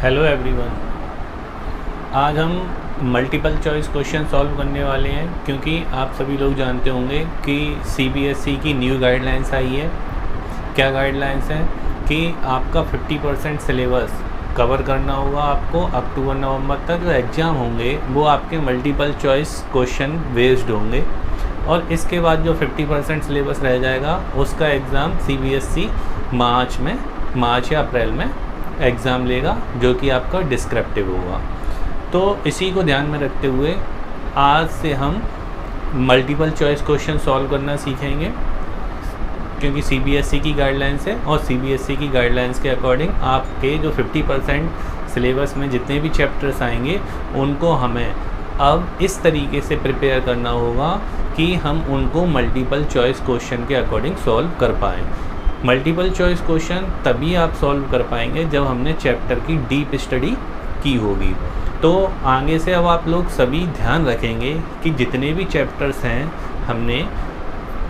Hello everyone. आज हम multiple choice question solve करने वाले हैं, क्योंकि आप सभी लोग जानते होंगे कि सीबीएसई की न्यू गाइडलाइंस आई है। क्या गाइडलाइंस हैं कि आपका 50% सिलेबस कवर करना होगा आपको अक्टूबर नवंबर तक। जो एग्ज़ाम होंगे वो आपके मल्टीपल चॉइस क्वेश्चन बेस्ड होंगे, और इसके बाद जो 50% सिलेबस रह जाएगा उसका एग्ज़ाम सीबीएसई मार्च या अप्रैल में एग्ज़ाम लेगा, जो कि आपका डिस्क्रिप्टिव होगा। तो इसी को ध्यान में रखते हुए आज से हम मल्टीपल चॉइस क्वेश्चन सॉल्व करना सीखेंगे, क्योंकि सीबीएसई की गाइडलाइंस है और सीबीएसई की गाइडलाइंस के अकॉर्डिंग आपके जो 50% सिलेबस में जितने भी चैप्टर्स आएंगे उनको हमें अब इस तरीके से प्रिपेयर करना होगा कि हम उनको मल्टीपल चॉइस क्वेश्चन के अकॉर्डिंग सॉल्व कर पाएँ। मल्टीपल चॉइस क्वेश्चन तभी आप सॉल्व कर पाएंगे जब हमने चैप्टर की डीप स्टडी की होगी। तो आगे से अब आप लोग सभी ध्यान रखेंगे कि जितने भी चैप्टर्स हैं हमने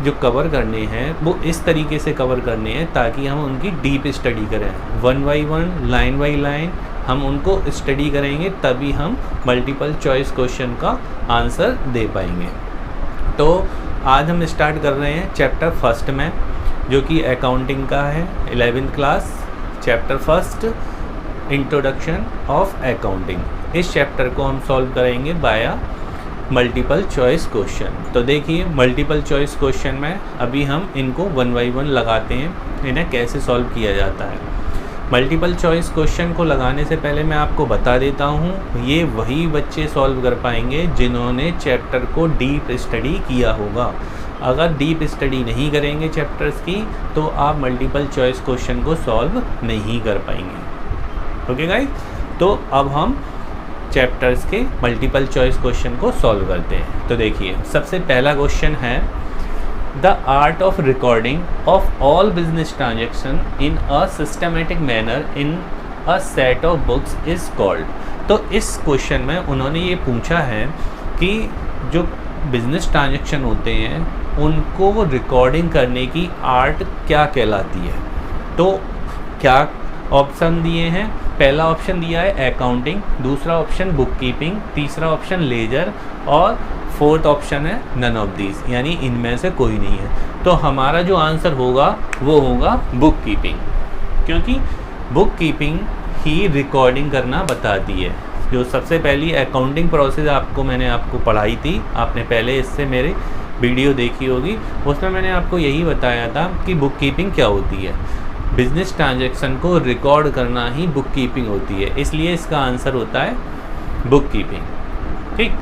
जो कवर करने हैं वो इस तरीके से कवर करने हैं ताकि हम उनकी डीप स्टडी करें, one by one, line by line हम उनको स्टडी करेंगे, तभी हम मल्टीपल चॉइस क्वेश्चन का आंसर दे पाएंगे। तो आज हम स्टार्ट कर रहे हैं चैप्टर फर्स्ट में, जो कि अकाउंटिंग का है, 11th class, chapter first, introduction of accounting. इस चैप्टर को हम सॉल्व करेंगे बाया मल्टीपल चॉइस क्वेश्चन। तो देखिए, मल्टीपल चॉइस क्वेश्चन में अभी हम इनको वन बाई वन लगाते हैं, इन्हें कैसे सॉल्व किया जाता है। मल्टीपल चॉइस क्वेश्चन को लगाने से पहले मैं आपको बता देता हूँ, ये वही बच्चे सॉल्व कर पाएंगे जिन्होंने चैप्टर को डीप स्टडी किया होगा। अगर डीप स्टडी नहीं करेंगे चैप्टर्स की तो आप मल्टीपल चॉइस क्वेश्चन को सॉल्व नहीं कर पाएंगे। ओके गाइस, तो अब हम चैप्टर्स के मल्टीपल चॉइस क्वेश्चन को सॉल्व करते हैं। तो देखिए, सबसे पहला क्वेश्चन है, the art of recording of all business transaction in a systematic manner in a set of books is called. तो इस क्वेश्चन में उन्होंने ये पूछा है कि जो बिजनेस ट्रांजेक्शन होते हैं उनको रिकॉर्डिंग करने की आर्ट क्या कहलाती है। तो क्या ऑप्शन दिए हैं, पहला ऑप्शन दिया है अकाउंटिंग, दूसरा ऑप्शन बुक कीपिंग, तीसरा ऑप्शन लेजर और फोर्थ ऑप्शन है नन ऑफ दीज, यानी इनमें से कोई नहीं है। तो हमारा जो आंसर होगा वो होगा बुक कीपिंग, क्योंकि बुक कीपिंग ही रिकॉर्डिंग करना बताती है। जो सबसे पहली अकाउंटिंग प्रोसेस मैंने आपको पढ़ाई थी, आपने पहले इससे मेरी वीडियो देखी होगी, उसमें मैंने आपको यही बताया था कि बुक कीपिंग क्या होती है। बिजनेस ट्रांजैक्शन को रिकॉर्ड करना ही बुक कीपिंग होती है, इसलिए इसका आंसर होता है बुक कीपिंग। ठीक,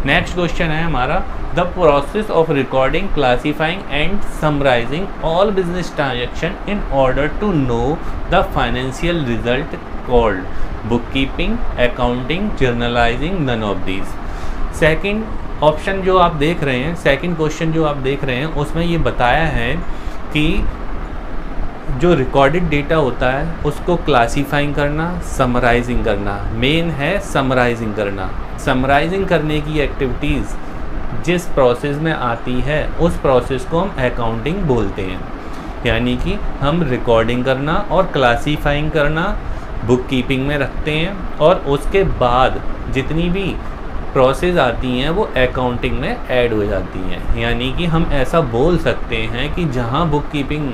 नेक्स्ट क्वेश्चन है हमारा, the process of recording, classifying and summarising all business transaction in order to know the financial result called bookkeeping, accounting, journalising, none of these. Second option जो आप देख रहे हैं, second question जो आप देख रहे हैं, उसमें ये बताया है कि जो रिकॉर्डेड डेटा होता है उसको क्लासीफाइंग करना, समराइजिंग करना, मेन है समराइजिंग करना। समराइजिंग करने की एक्टिविटीज़ जिस प्रोसेस में आती है उस प्रोसेस को हम अकाउंटिंग बोलते हैं, यानी कि हम रिकॉर्डिंग करना और क्लासीफाइंग करना बुक कीपिंग में रखते हैं, और उसके बाद जितनी भी प्रोसेस आती हैं वो अकाउंटिंग में ऐड हो जाती हैं। यानी कि हम ऐसा बोल सकते हैं कि जहाँ बुक कीपिंग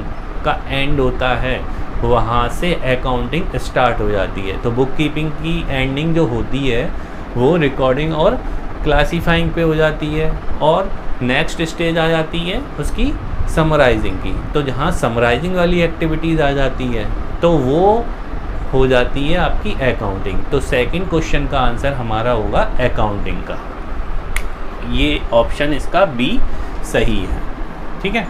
का एंड होता है वहाँ से अकाउंटिंग स्टार्ट हो जाती है। तो बुक कीपिंग की एंडिंग जो होती है वो रिकॉर्डिंग और क्लासीफाइंग पे हो जाती है, और नेक्स्ट स्टेज आ जाती है उसकी समराइजिंग की। तो जहाँ समराइजिंग वाली एक्टिविटीज़ आ जाती है तो वो हो जाती है आपकी अकाउंटिंग। तो सेकंड क्वेश्चन का आंसर हमारा होगा अकाउंटिंग का, ये ऑप्शन इसका बी सही है। ठीक है,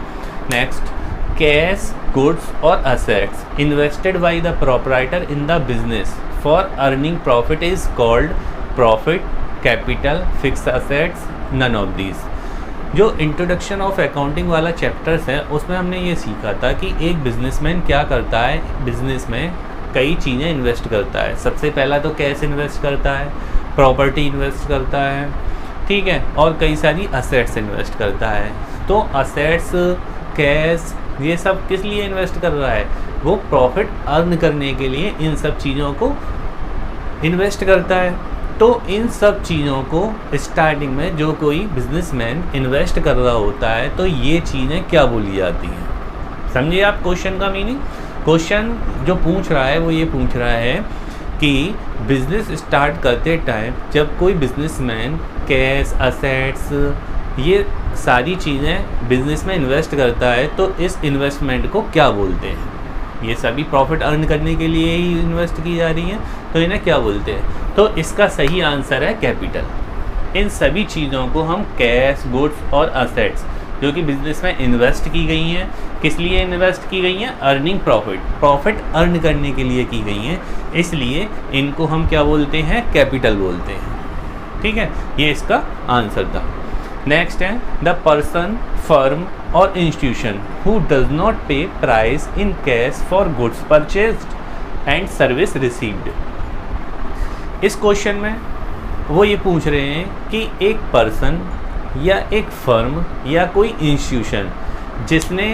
नेक्स्ट, कैश, गुड्स और assets invested by the proprietor in the business for earning profit is called profit, capital, fixed assets, none of these. जो इंट्रोडक्शन ऑफ अकाउंटिंग वाला चैप्टर्स है उसमें हमने ये सीखा था कि एक बिजनेसमैन क्या करता है, बिजनेस में कई चीज़ें इन्वेस्ट करता है। सबसे पहला तो कैश इन्वेस्ट करता है, प्रॉपर्टी इन्वेस्ट करता है, ठीक है, और कई सारी असेट्स इन्वेस्ट करता है। तो असेट्स, कैश, ये सब किस लिए इन्वेस्ट कर रहा है, वो प्रॉफिट अर्न करने के लिए इन सब चीज़ों को इन्वेस्ट करता है। तो इन सब चीज़ों को स्टार्टिंग में जो कोई बिजनेसमैन इन्वेस्ट कर रहा होता है तो ये चीज़ें क्या बोली जाती हैं, समझिए आप क्वेश्चन का मीनिंग। क्वेश्चन जो पूछ रहा है वो ये पूछ रहा है कि बिज़नेस स्टार्ट करते टाइम जब कोई बिजनेसमैन कैश, असेट्स, ये सारी चीज़ें बिज़नेस में इन्वेस्ट करता है तो इस इन्वेस्टमेंट को क्या बोलते हैं। ये सभी प्रॉफिट अर्न करने के लिए ही इन्वेस्ट की जा रही हैं तो इन्हें क्या बोलते हैं। तो इसका सही आंसर है कैपिटल। इन सभी चीज़ों को हम कैश, गुड्स और असेट्स जो कि बिज़नेस में इन्वेस्ट की गई हैं, किस लिए इन्वेस्ट की गई हैं, अर्निंग प्रॉफिट अर्न करने के लिए की गई हैं, इसलिए इनको हम क्या बोलते हैं, कैपिटल बोलते हैं। ठीक है, ये इसका आंसर था। नेक्स्ट है द पर्सन, फर्म और इंस्टीट्यूशन हु डज नॉट पे price in cash for goods purchased and service received. इस क्वेश्चन में वो ये पूछ रहे हैं कि एक पर्सन या एक फर्म या कोई इंस्टीट्यूशन जिसने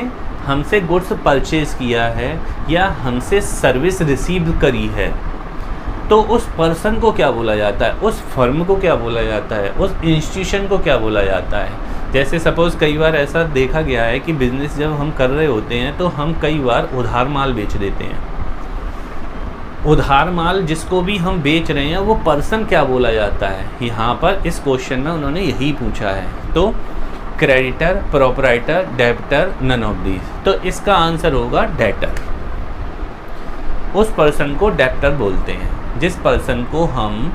हमसे गुड्स परचेज किया है या हमसे सर्विस रिसीव करी है तो उस पर्सन को क्या बोला जाता है, उस फर्म को क्या बोला जाता है, उस इंस्टीट्यूशन को क्या बोला जाता है। जैसे सपोज़ कई बार ऐसा देखा गया है कि बिज़नेस जब हम कर रहे होते हैं तो हम कई बार उधार माल बेच देते हैं। उधार माल जिसको भी हम बेच रहे हैं वो पर्सन क्या बोला जाता है, यहाँ पर इस क्वेश्चन में उन्होंने यही पूछा है। तो creditor, proprietor, debitor, none of these. तो इसका आंसर होगा डेटर। उस पर्सन को डेबिटर बोलते हैं जिस पर्सन को हम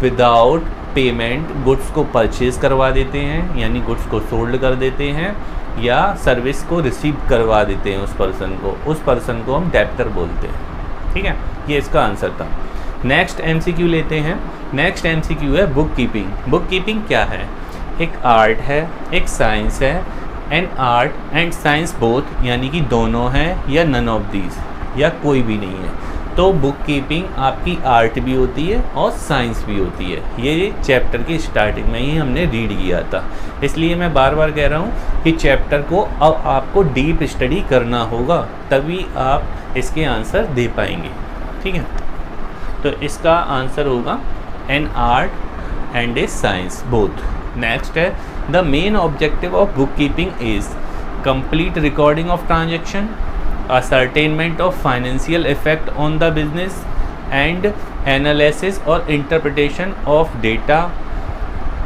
विदाउट पेमेंट गुड्स को परचेज करवा देते हैं, यानी गुड्स को सोल्ड कर देते हैं या सर्विस को रिसीव करवा देते हैं उस पर्सन को हम डेबिटर बोलते हैं। ठीक है, ये इसका आंसर था। नेक्स्ट एमसीक्यू लेते हैं। नेक्स्ट एमसीक्यू है बुक कीपिंग। बुक कीपिंग क्या है, एक आर्ट है, एक साइंस है। N art and science both, यानी कि दोनों हैं या नन ऑफ दीज या कोई भी नहीं है। तो बुक कीपिंग आपकी आर्ट भी होती है और साइंस भी होती है। ये चैप्टर की स्टार्टिंग में ही हमने रीड किया था, इसलिए मैं बार बार कह रहा हूँ कि चैप्टर को अब आपको डीप स्टडी करना होगा तभी आप इसके आंसर दे पाएंगे। ठीक है, तो इसका आंसर होगा an art and a science both. Next है the main objective of book keeping is complete recording of transaction, ascertainment of financial effect on the business and analysis और interpretation of data।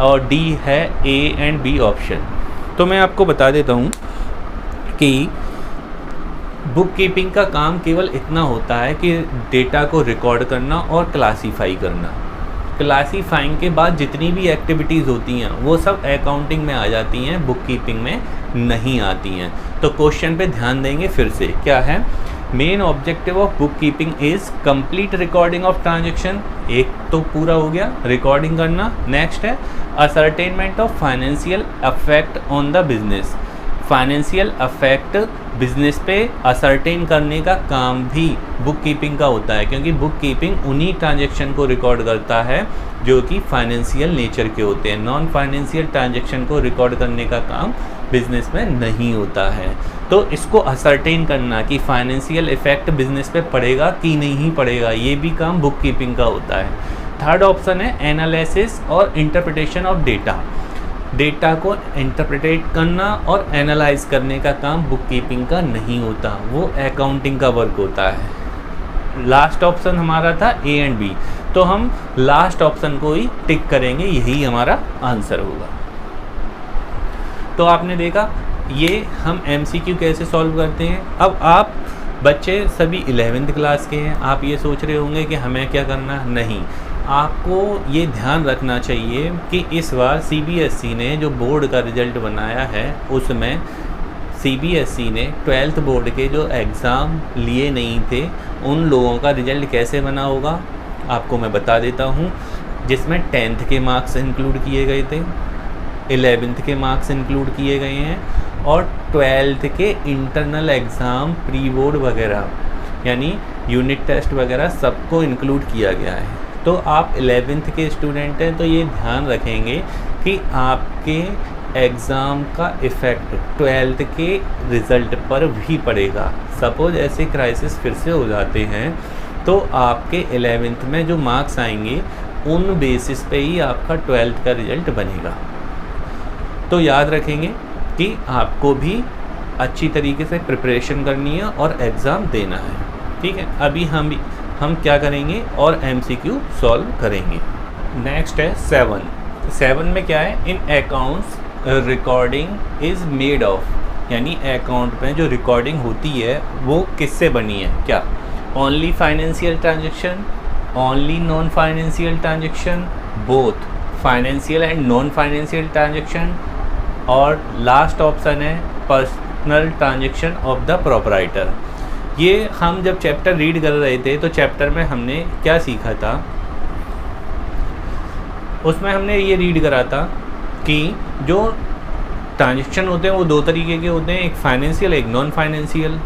और D है A and B option. तो मैं आपको बता देता हूँ कि बुक कीपिंग का काम केवल इतना होता है कि डेटा को रिकॉर्ड करना और क्लासीफाई करना। क्लासीफाइंग के बाद जितनी भी एक्टिविटीज़ होती हैं वो सब अकाउंटिंग में आ जाती हैं, बुक कीपिंग में नहीं आती हैं। तो क्वेश्चन पे ध्यान देंगे फिर से, क्या है main objective of book keeping is complete recording of transaction, एक तो पूरा हो गया रिकॉर्डिंग करना। नेक्स्ट है ascertainment of financial affect on the business, financial affect business पे असर्टेन करने का काम भी बुक कीपिंग का होता है, क्योंकि बुक कीपिंग उन्हीं ट्रांजेक्शन को रिकॉर्ड करता है जो कि फाइनेंशियल नेचर के होते हैं। नॉन फाइनेंशियल ट्रांजेक्शन को रिकॉर्ड करने का काम बिजनेस में नहीं होता है। तो इसको असर्टेन करना कि फाइनेंशियल इफेक्ट बिजनेस पे पड़ेगा कि नहीं पड़ेगा, ये भी काम बुक कीपिंग का होता है। थर्ड ऑप्शन है एनालिसिस और इंटरप्रिटेशन ऑफ डेटा, डेटा को इंटरप्रेटेट करना और एनालाइज करने का काम बुक कीपिंग का नहीं होता, वो अकाउंटिंग का वर्क होता है। लास्ट ऑप्शन हमारा था ए एंड बी, तो हम लास्ट ऑप्शन को ही टिक करेंगे, यही हमारा आंसर होगा। तो आपने देखा ये हम एमसीक्यू कैसे सॉल्व करते हैं। अब आप बच्चे सभी 11th क्लास के हैं, आप ये सोच रहे होंगे कि हमें क्या करना, नहीं, आपको ये ध्यान रखना चाहिए कि इस बार सीबीएसई ने जो बोर्ड का रिज़ल्ट बनाया है उसमें सीबीएसई ने 12th बोर्ड के जो एग्ज़ाम लिए नहीं थे उन लोगों का रिज़ल्ट कैसे बना होगा आपको मैं बता देता हूँ, जिसमें 10th के मार्क्स इंक्लूड किए गए थे, 11th के मार्क्स इंक्लूड किए गए हैं और 12th के इंटरनल एग्ज़ाम, प्री बोर्ड वगैरह यानी यूनिट टेस्ट वगैरह सबको इंक्लूड किया गया है। तो आप 11th के स्टूडेंट हैं तो ये ध्यान रखेंगे कि आपके एग्ज़ाम का इफ़ेक्ट 12th के रिज़ल्ट पर भी पड़ेगा। सपोज़ ऐसे क्राइसिस फिर से हो जाते हैं तो आपके 11th में जो मार्क्स आएंगे उन बेसिस पे ही आपका 12th का रिजल्ट बनेगा। तो याद रखेंगे कि आपको भी अच्छी तरीके से प्रिपरेशन करनी है और एग्ज़ाम देना है, ठीक है। अभी हम क्या करेंगे और MCQ सॉल्व करेंगे। नेक्स्ट है 7 में क्या है, in accounts recording is made of, यानी अकाउंट में जो रिकॉर्डिंग होती है वो किससे बनी है, क्या only financial transaction, only non financial transaction, both financial and non financial transaction, और लास्ट ऑप्शन है personal transaction of the proprietor. ये हम जब चैप्टर रीड कर रहे थे तो चैप्टर में हमने क्या सीखा था, उसमें हमने ये रीड करा था कि जो ट्रांजेक्शन होते हैं वो दो तरीके के होते हैं, एक फाइनेंशियल एक नॉन फाइनेंशियल,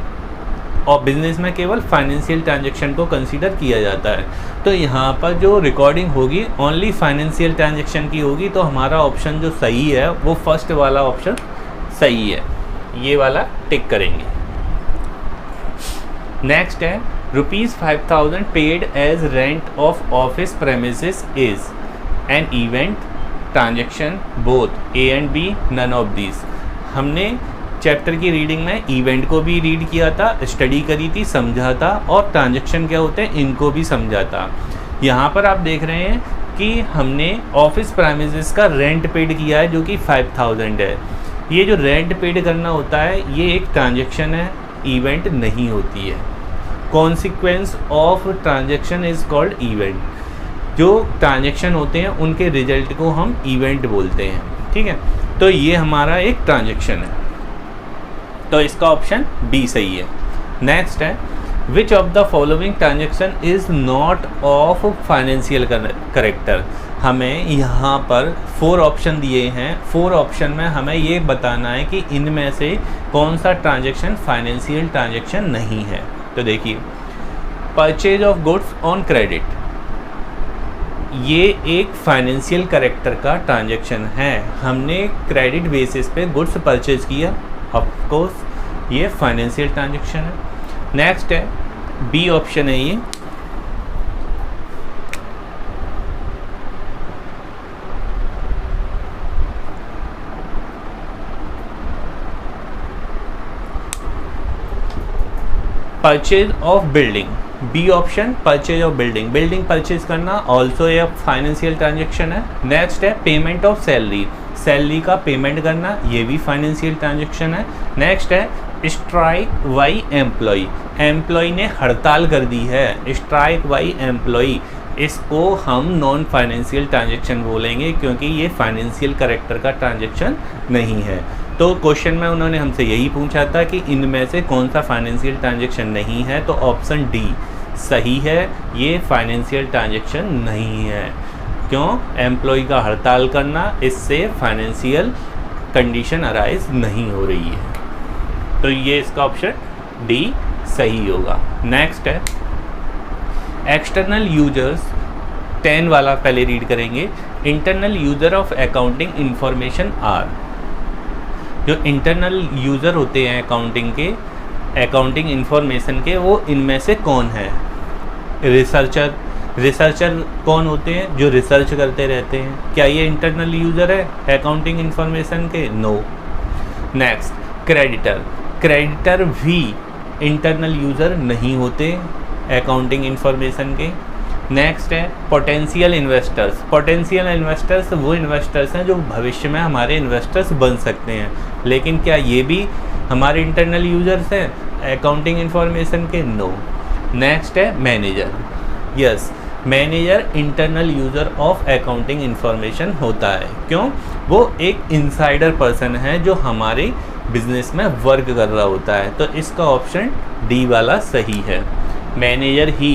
और बिजनेस में केवल फाइनेंशियल ट्रांजेक्शन को कंसीडर किया जाता है। तो यहाँ पर जो रिकॉर्डिंग होगी ओनली फाइनेंशियल ट्रांजेक्शन की होगी, तो हमारा ऑप्शन जो सही है वो फर्स्ट वाला ऑप्शन सही है, ये वाला टिक करेंगे। नेक्स्ट है ₹5000 paid as rent of office premises is an event transaction both A and B, none of this. हमने चैप्टर की रीडिंग में इवेंट को भी रीड किया था, स्टडी करी थी, समझा था, और ट्रांजेक्शन क्या होते हैं इनको भी समझा था। यहाँ पर आप देख रहे हैं कि हमने ऑफिस प्रेमिसेस का रेंट पेड किया है जो कि 5000 है। ये जो रेंट पेड करना होता है ये एक ट्रांजेक्शन है, इवेंट नहीं होती है। Consequence of transaction is called event. जो ट्रांजेक्शन होते हैं उनके रिजल्ट को हम इवेंट बोलते हैं, ठीक है। तो ये हमारा एक ट्रांजेक्शन है, तो इसका ऑप्शन बी सही है। नेक्स्ट है which of the following transaction is not of financial character. हमें यहाँ पर 4 ऑप्शन दिए हैं, 4 ऑप्शन में हमें ये बताना है कि इनमें से कौन सा ट्रांजेक्शन फाइनेंशियल ट्रांजेक्शन नहीं है। तो देखिए, purchase of goods on credit, ये एक फाइनेंशियल करेक्टर का ट्रांजेक्शन है। हमने क्रेडिट बेसिस पे गुड्स परचेज किया, ऑफ कोर्स ये फाइनेंशियल ट्रांजेक्शन है। नेक्स्ट है बी ऑप्शन है ये, purchase of building, B option purchase of building, building purchase करना ऑल्सो ये फाइनेंशियल ट्रांजेक्शन है। नेक्स्ट है पेमेंट ऑफ सैलरी, सैलरी का पेमेंट करना ये भी फाइनेंशियल ट्रांजेक्शन है। नेक्स्ट है स्ट्राइक बाई एम्प्लॉय, एम्प्लॉय ने हड़ताल कर दी है, स्ट्राइक बाई एम्प्लॉय, इसको हम नॉन फाइनेंशियल ट्रांजेक्शन बोलेंगे क्योंकि ये फाइनेंशियल करेक्टर का ट्रांजेक्शन नहीं है। तो क्वेश्चन में उन्होंने हमसे यही पूछा था कि इनमें से कौन सा फाइनेंशियल ट्रांजेक्शन नहीं है, तो ऑप्शन डी सही है, ये फाइनेंशियल ट्रांजेक्शन नहीं है। क्यों? एम्प्लॉय का हड़ताल करना, इससे फाइनेंशियल कंडीशन अराइज नहीं हो रही है, तो ये इसका ऑप्शन डी सही होगा। नेक्स्ट है एक्सटर्नल यूजर्स, 10 वाला पहले रीड करेंगे। Internal user of accounting information are, जो इंटरनल यूज़र होते हैं अकाउंटिंग के, अकाउंटिंग इंफॉर्मेशन के, वो इनमें से कौन है? रिसर्चर, रिसर्चर कौन होते हैं? जो रिसर्च करते रहते हैं। क्या ये इंटरनल यूज़र है अकाउंटिंग इंफॉर्मेशन के? नो। नेक्स्ट क्रेडिटर, क्रेडिटर भी इंटरनल यूज़र नहीं होते अकाउंटिंग इंफॉर्मेशन के। नेक्स्ट है पोटेंशियल इन्वेस्टर्स, पोटेंशियल इन्वेस्टर्स वो इन्वेस्टर्स हैं जो भविष्य में हमारे इन्वेस्टर्स बन सकते हैं, लेकिन क्या ये भी हमारे इंटरनल यूजर्स हैं अकाउंटिंग इंफॉर्मेशन के? नो। नेक्स्ट है manager, yes manager internal user of accounting information होता है। क्यों? वो एक इनसाइडर पर्सन है जो हमारे बिजनेस में वर्क कर रहा होता है, तो इसका ऑप्शन डी वाला सही है। मैनेजर ही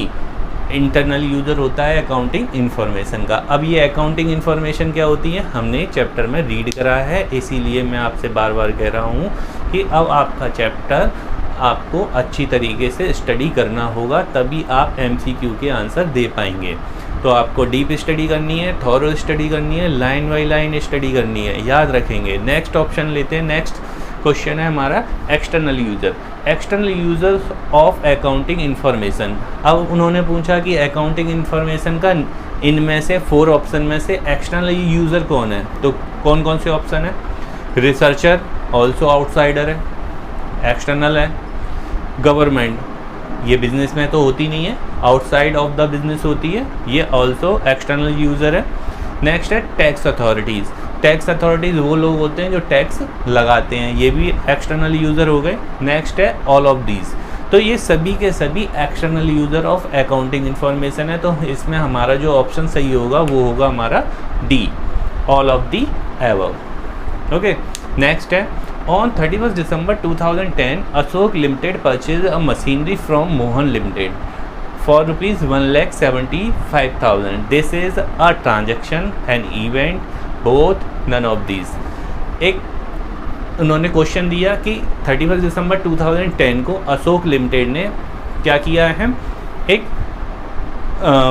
इंटरनल यूज़र होता है अकाउंटिंग इंफॉर्मेशन का। अब ये अकाउंटिंग इंफॉर्मेशन क्या होती है हमने चैप्टर में रीड करा है, इसीलिए मैं आपसे बार बार कह रहा हूँ कि अब आपका चैप्टर आपको अच्छी तरीके से स्टडी करना होगा, तभी आप MCQ के आंसर दे पाएंगे। तो आपको डीप स्टडी करनी है, थॉरो स्टडी करनी है, लाइन बाई लाइन स्टडी करनी है, याद रखेंगे। नेक्स्ट ऑप्शन लेते हैं। नेक्स्ट क्वेश्चन है हमारा external user, external users of accounting information. अब उन्होंने पूछा कि अकाउंटिंग इंफॉर्मेशन का इनमें से 4 ऑप्शन में से एक्सटर्नल यूज़र कौन है, तो कौन कौन से ऑप्शन है? रिसर्चर ऑल्सो आउटसाइडर है, एक्सटर्नल है। गवर्नमेंट, ये बिजनेस में तो होती नहीं है, आउटसाइड ऑफ द बिजनेस होती है, ये ऑल्सो एक्सटर्नल यूज़र है। नेक्स्ट है टैक्स अथॉरिटीज़, टैक्स अथॉरिटीज़ वो लोग होते हैं जो टैक्स लगाते हैं, ये भी एक्सटर्नल यूज़र हो गए। नेक्स्ट है ऑल ऑफ दीज, तो ये सभी के सभी external user of accounting information है। तो इसमें हमारा जो ऑप्शन सही होगा वो होगा हमारा D, all of the above. Okay, next है on 31 December 2010 Ashok limited purchase a machinery from Mohan limited for rupees 1,75,000. This is a transaction, an event, both, none of these. एक उन्होंने क्वेश्चन दिया कि 31 दिसंबर 2010 को अशोक लिमिटेड ने क्या किया है, एक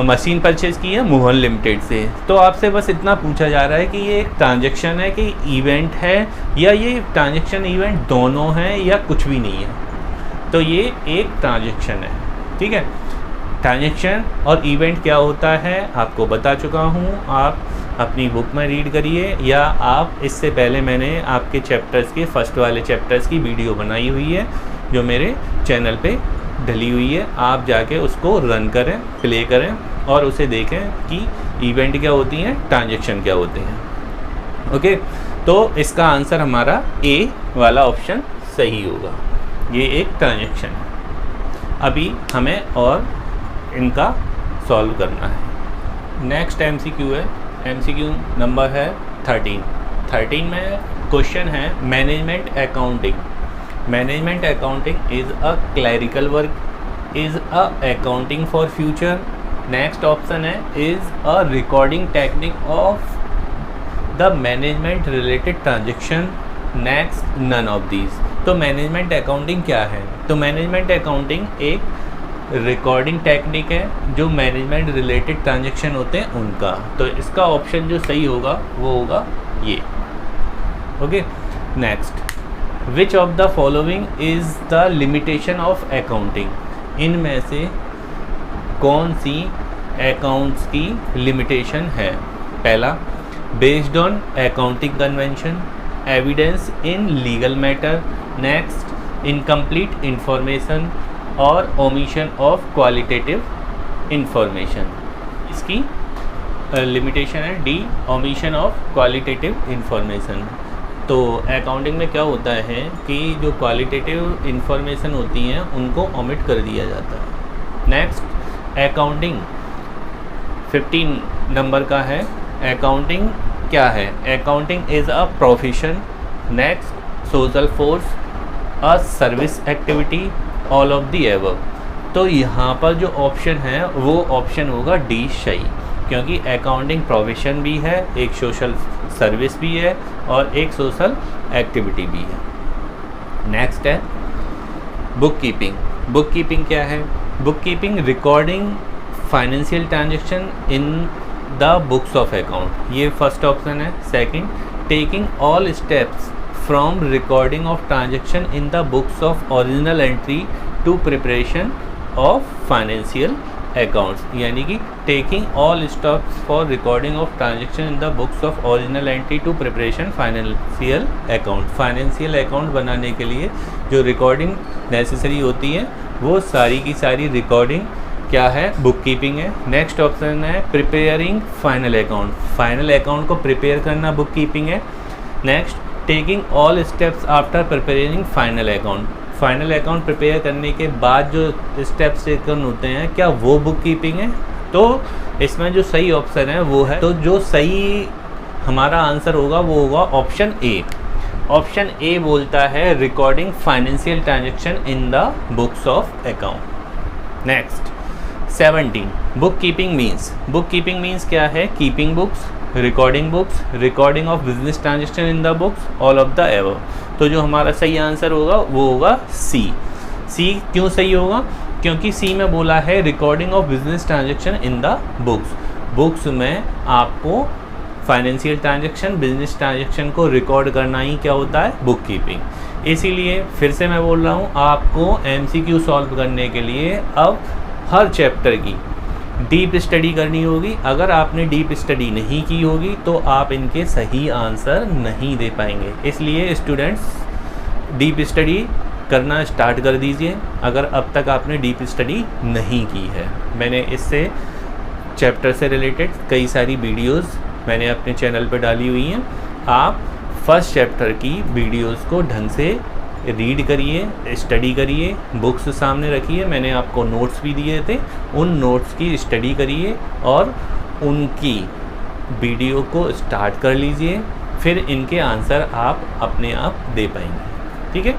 मशीन परचेज की है मोहन लिमिटेड से। तो आपसे बस इतना पूछा जा रहा है कि ये एक ट्रांजैक्शन है कि इवेंट है, या ये ट्रांजैक्शन इवेंट दोनों हैं या कुछ भी नहीं है। तो ये एक ट्रांजैक्शन है, ठीक है। ट्रांजैक्शन और इवेंट क्या होता है आपको बता चुका हूँ, आप अपनी बुक में रीड करिए, या आप इससे पहले मैंने आपके चैप्टर्स के फर्स्ट वाले चैप्टर्स की वीडियो बनाई हुई है जो मेरे चैनल पे डली हुई है, आप जाके उसको रन करें, प्ले करें और उसे देखें कि इवेंट क्या होती हैं, ट्रांजैक्शन क्या होते हैं। ओके, तो इसका आंसर हमारा ए वाला ऑप्शन सही होगा, ये एक ट्रांजैक्शन है। अभी हमें और इनका सॉल्व करना है। नेक्स्ट एमसीक्यू है, एमसीक्यू नंबर है 13 में क्वेश्चन है management accounting. Management accounting is a clerical work, is a accounting for future. Next option है is a recording technique of the management related transaction. Next none of these. तो management accounting क्या है? तो management accounting एक recording technique है जो management related transaction होते हैं उनका। तो इसका ऑप्शन जो सही होगा वो होगा ये। Okay, next, which of the following is the limitation of accounting. इनमें से कौन सी अकाउंट्स की लिमिटेशन है? पहला, based on accounting convention, evidence in legal matter. Next, incomplete information और ओमिशन ऑफ क्वालिटेटिव इंफॉर्मेशन। इसकी लिमिटेशन है D, omission of qualitative information. तो अकाउंटिंग में क्या होता है कि जो क्वालिटेटिव इंफॉर्मेशन होती हैं उनको ओमिट कर दिया जाता है। नेक्स्ट, अकाउंटिंग 15 नंबर का है। अकाउंटिंग क्या है? Accounting is a profession. Next, social force, a service activity, all of the above. तो यहाँ पर जो ऑप्शन है वो ऑप्शन होगा डी सही, क्योंकि अकाउंटिंग प्रोफेशन भी है, एक सोशल सर्विस भी है और एक सोशल एक्टिविटी भी है। नेक्स्ट है बुक कीपिंग। बुक कीपिंग क्या है? Bookkeeping recording financial transaction in the books of account, ये फर्स्ट ऑप्शन है। Second, taking all steps from recording of transaction in the books of original entry to preparation of financial accounts, यानी कि taking all steps for recording of transaction in the books of original entry to preparation financial account. Financial account बनाने के लिए जो recording necessary होती है वो सारी की सारी रिकॉर्डिंग क्या है? बुक कीपिंग है। नेक्स्ट ऑप्शन है preparing final account. Final account को प्रिपेयर करना बुक कीपिंग है। Next, taking all steps after preparing final account. Final account prepare करने के बाद जो स्टेप्स टेकन होते हैं क्या वो बुक कीपिंग है? तो इसमें जो सही ऑप्शन है वो है, तो जो सही हमारा आंसर होगा वो होगा ऑप्शन ए। ऑप्शन ए बोलता है recording financial transaction in the books of account. Next 17, book keeping means. Book keeping means क्या है? Keeping books, recording books, recording of business transaction in the books, all of the above. तो जो हमारा सही answer होगा वो होगा सी। सी क्यों सही होगा? क्योंकि सी में बोला है recording of business transaction in the books. Books में आपको फाइनेंशियल ट्रांजेक्शन, बिजनेस ट्रांजेक्शन को रिकॉर्ड करना ही क्या होता है? Book keeping. इसीलिए फिर से मैं बोल रहा हूँ, आपको MCQ सॉल्व करने के लिए अब हर चैप्टर की डीप स्टडी करनी होगी। अगर आपने डीप स्टडी नहीं की होगी तो आप इनके सही आंसर नहीं दे पाएंगे। इसलिए स्टूडेंट्स डीप स्टडी करना स्टार्ट कर दीजिए अगर अब तक आपने डीप स्टडी नहीं की है। मैंने इससे चैप्टर से रिलेटेड कई सारी वीडियोस मैंने अपने चैनल पर डाली हुई हैं। आप फर्स्ट चैप्टर की वीडियोस को ढंग से रीड करिए, स्टडी करिए, बुक्स सामने रखिए। मैंने आपको नोट्स भी दिए थे, उन नोट्स की स्टडी करिए और उनकी वीडियो को स्टार्ट कर लीजिए। फिर इनके आंसर आप अपने आप दे पाएंगे। ठीक है।